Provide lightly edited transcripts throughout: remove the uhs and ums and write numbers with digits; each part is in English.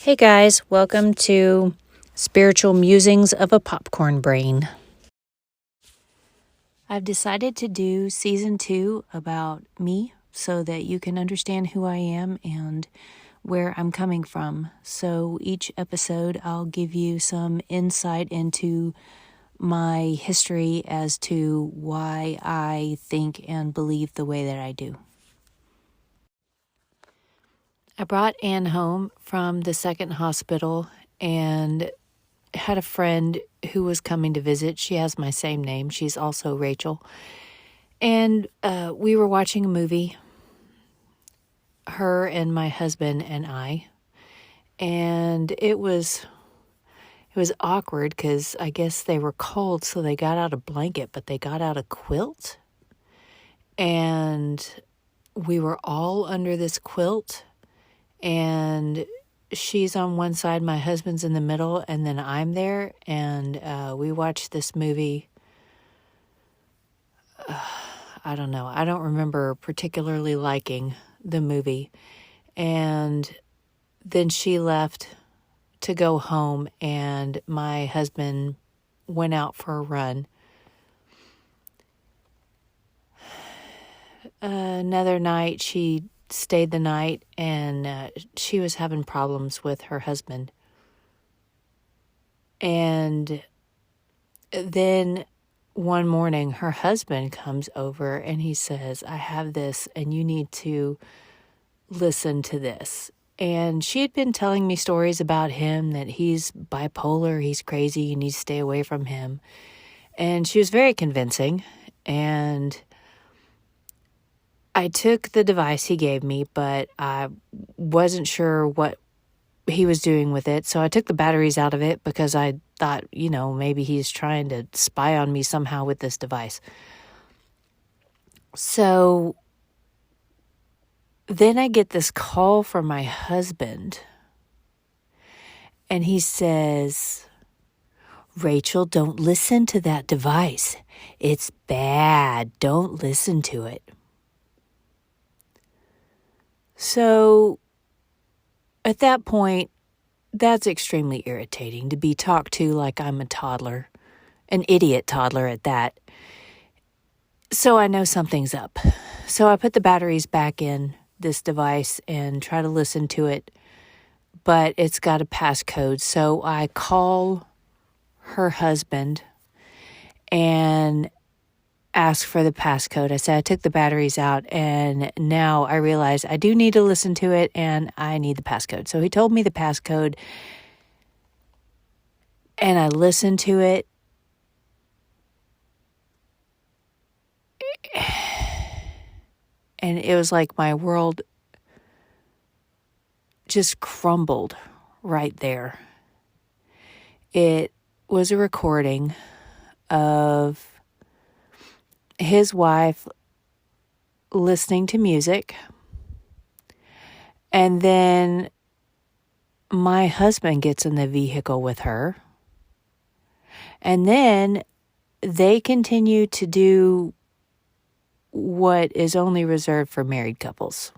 Hey guys, welcome to Spiritual Musings of a Popcorn Brain. I've decided to do season 2 about me so that you can understand who I am and where I'm coming from. So each episode I'll give you some insight into my history as to why I think and believe the way that I do. I brought Anne home from the second hospital and had a friend who was coming to visit. She has my same name. She's also Rachel. And we were watching a movie, her and my husband and I. And it was awkward because I guess they were cold, so they got out a blanket, but they got out a quilt. And we were all under this quilt. And she's on one side, my husband's in the middle, and then I'm there. And we watched this movie. I don't know. I don't remember particularly liking the movie. And then she left to go home, and my husband went out for a run. Another night, she stayed the night, and she was having problems with her husband. And then one morning, her husband comes over and he says, I have this and you need to listen to this. And she had been telling me stories about him, that he's bipolar, he's crazy, you need to stay away from him. And she was very convincing. And I took the device he gave me, but I wasn't sure what he was doing with it. So I took the batteries out of it because I thought, maybe he's trying to spy on me somehow with this device. So then I get this call from my husband, and he says, Rachel, don't listen to that device. It's bad. Don't listen to it. So at that point, that's extremely irritating to be talked to like I'm a toddler, an idiot toddler at that. So I know something's up. So I put the batteries back in this device and try to listen to it, but it's got a passcode. So I call her husband and ask for the passcode. I said I took the batteries out, and now I realize I do need to listen to it and I need the passcode. So he told me the passcode, and I listened to it. And it was like my world just crumbled right there. It was a recording of his wife listening to music, and then my husband gets in the vehicle with her, and then they continue to do what is only reserved for married couples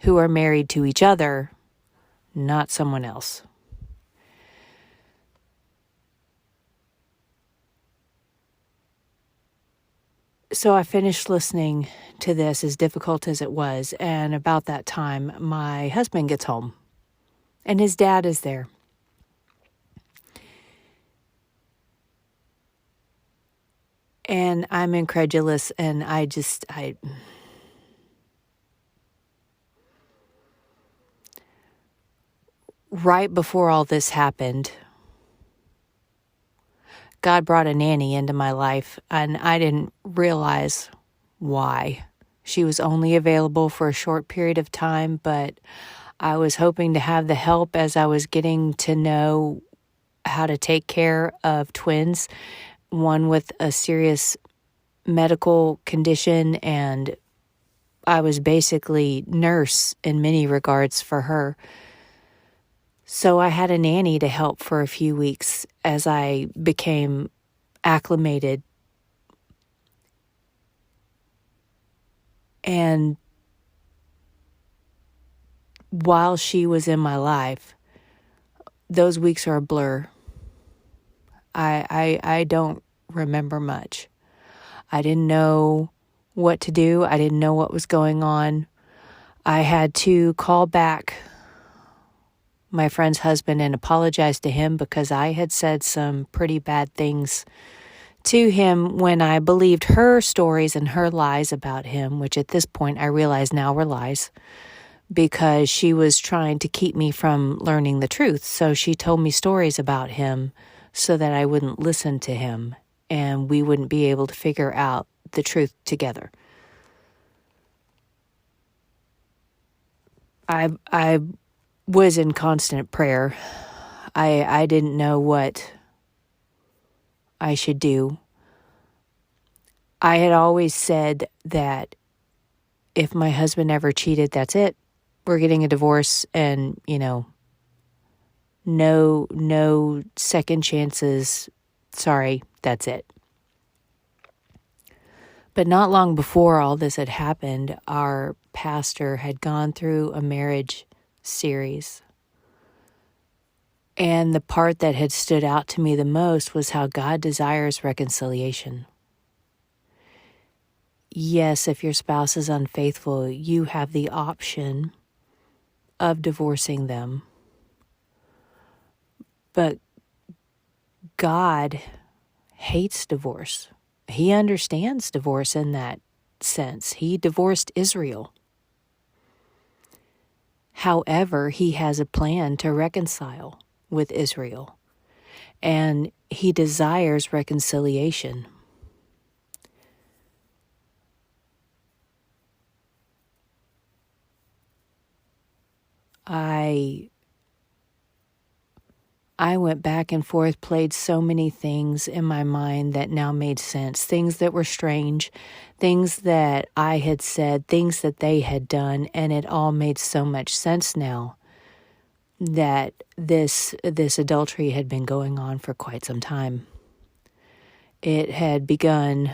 who are married to each other, not someone else. So I finished listening to this, as difficult as it was, and about that time, my husband gets home, and his dad is there. And I'm incredulous, and right before all this happened, God brought a nanny into my life, and I didn't realize why. She was only available for a short period of time, but I was hoping to have the help as I was getting to know how to take care of twins, one with a serious medical condition, and I was basically nurse in many regards for her. So I had a nanny to help for a few weeks as I became acclimated. And while she was in my life, those weeks are a blur. I don't remember much. I didn't know what to do. I didn't know what was going on. I had to call back my friend's husband and apologize to him because I had said some pretty bad things to him when I believed her stories and her lies about him, which at this point I realize now were lies, because she was trying to keep me from learning the truth. So she told me stories about him so that I wouldn't listen to him and we wouldn't be able to figure out the truth together. I was in constant prayer. I didn't know what I should do. I had always said that if my husband ever cheated, that's it. We're getting a divorce, and, no second chances. Sorry, that's it. But not long before all this had happened, our pastor had gone through a marriage series. And the part that had stood out to me the most was how God desires reconciliation. Yes, if your spouse is unfaithful, you have the option of divorcing them. But God hates divorce. He understands divorce in that sense. He divorced Israel. However, he has a plan to reconcile with Israel, and he desires reconciliation. I went back and forth, played so many things in my mind that now made sense, things that were strange, things that I had said, things that they had done, and it all made so much sense now that this adultery had been going on for quite some time. It had begun,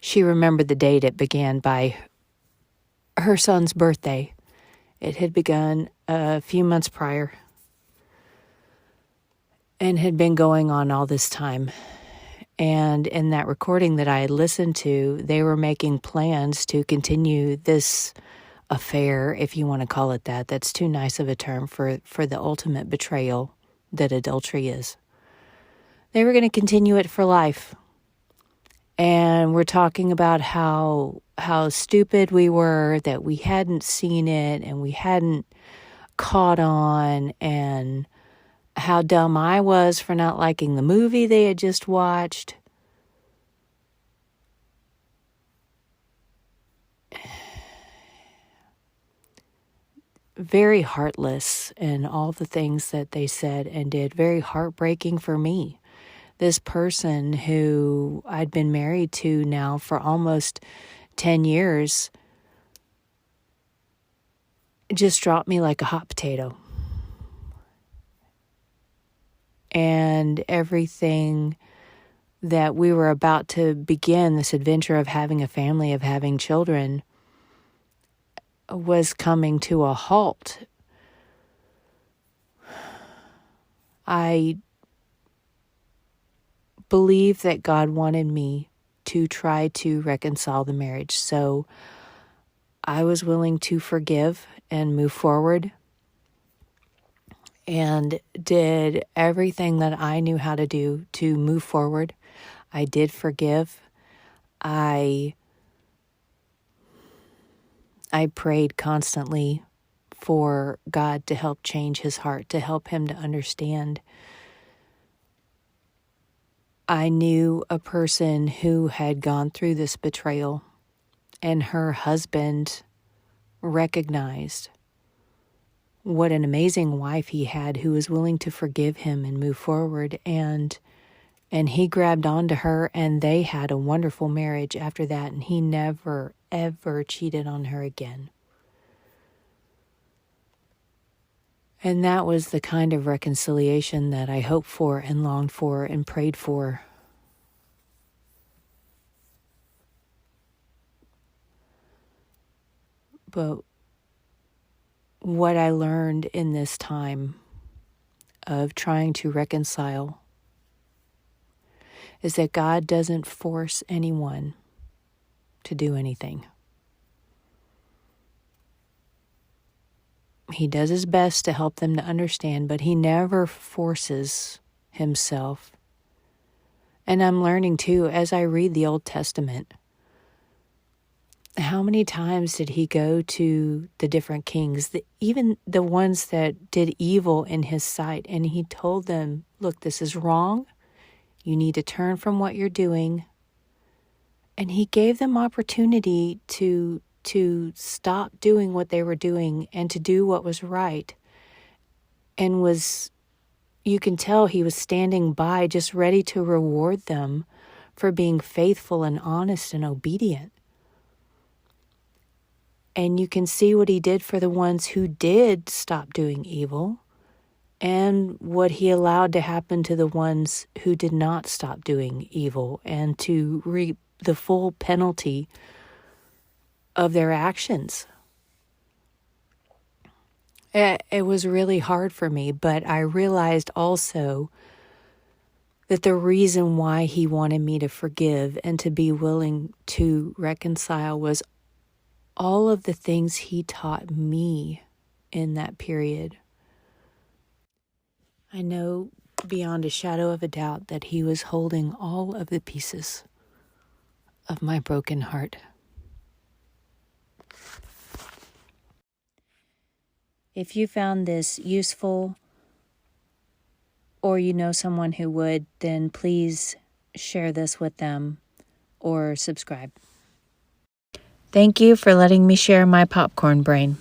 she remembered the date it began by her son's birthday. It had begun a few months prior and had been going on all this time. And in that recording that I had listened to, they were making plans to continue this affair, if you want to call it that. That's too nice of a term for the ultimate betrayal that adultery is. They were going to continue it for life. And we're talking about how stupid we were, that we hadn't seen it and we hadn't caught on, and how dumb I was for not liking the movie they had just watched. Very heartless in all the things that they said and did. Very heartbreaking for me. This person who I'd been married to now for almost 10 years just dropped me like a hot potato. And everything that we were about to begin, this adventure of having a family, of having children, was coming to a halt. I believe that God wanted me to try to reconcile the marriage. So I was willing to forgive and move forward, and did everything that I knew how to do to move forward. I did forgive. I prayed constantly for God to help change his heart, to help him to understand. I knew a person who had gone through this betrayal, and her husband recognized what an amazing wife he had, who was willing to forgive him and move forward. And he grabbed onto her, and they had a wonderful marriage after that, and he never, ever cheated on her again. And that was the kind of reconciliation that I hoped for and longed for and prayed for. But what I learned in this time of trying to reconcile is that God doesn't force anyone to do anything. He does his best to help them to understand, but he never forces himself. And I'm learning too, as I read the Old Testament, how many times did he go to the different kings, even the ones that did evil in his sight, and he told them, look, this is wrong. You need to turn from what you're doing. And he gave them opportunity to stop doing what they were doing and to do what was right. And you can tell he was standing by, just ready to reward them for being faithful and honest and obedient. And you can see what he did for the ones who did stop doing evil, and what he allowed to happen to the ones who did not stop doing evil and to reap the full penalty of their actions. It was really hard for me, but I realized also that the reason why he wanted me to forgive and to be willing to reconcile was all of the things he taught me in that period. I know beyond a shadow of a doubt that he was holding all of the pieces of my broken heart. If you found this useful, or you know someone who would, then please share this with them or subscribe. Thank you for letting me share my popcorn brain.